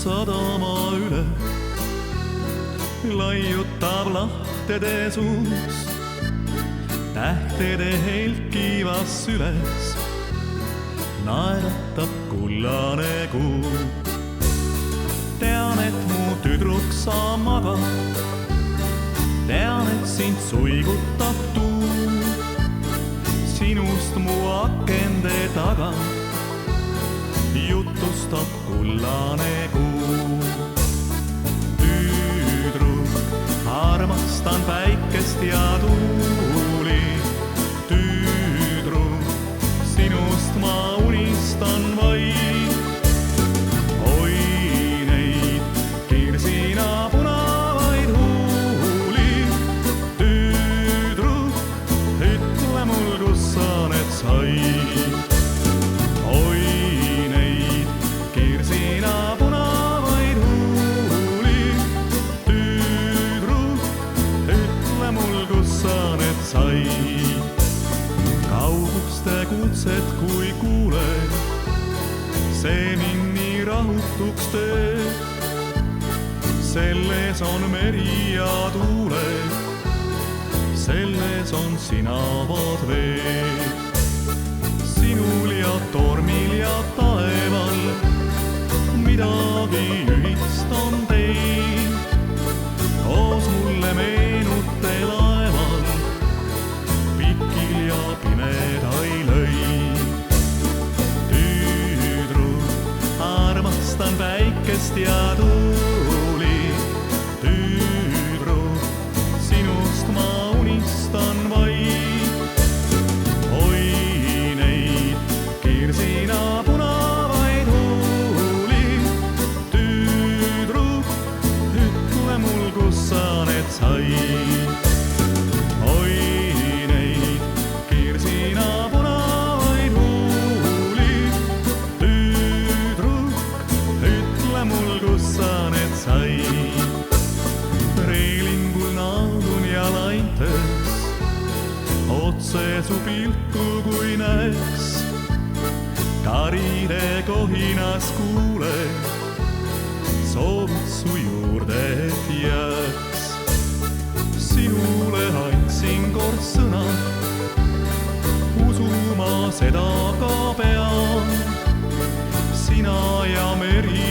sadama üle, laiutab lahtede suus, tähtede helkivas süles naeratab kullane kuu. Tean, et mu tüdruk sa magad, tean, et sind suigutab tuul, sinust mu akende taga jutustab kullane kuu. Tüdruk, armastan päikest ja tuuli, tüdruk, sinust ma unistan vaid. Oi neid kirsina punavaid huuli, tüdruk, ütle mul, kus sa need said. Oi neid kirsina punavaid huuli, tüdruk, ütle mul, kus sa need said. Kauguste kutset kui kuuled, see mind nii rahutuks teeb. Selles on meri ja tuuled, selles on sinavad veed. Sinul ja tormil ja taeval midagi ühist on teil. Koos mulle meenute laeval pikil ja pimedail öid. Tüdruk, armastan päikest ja tuuli, tüdruk, sinust ma unistan vaid. Oi neid kirsina punavaid huuli, tüdruk, ütle mul, kus sa need said. Oi neid kirsina punavaid huuli, tüdruk, ütle mul, kus sa need said. Reelingul naadun ja laintes, otse su pilku kui näeks. Karide kohinas kuulen, soovid su juurde et jääks. Sinule andsin kord sõna, usuma seda ka pean. Sina ja meri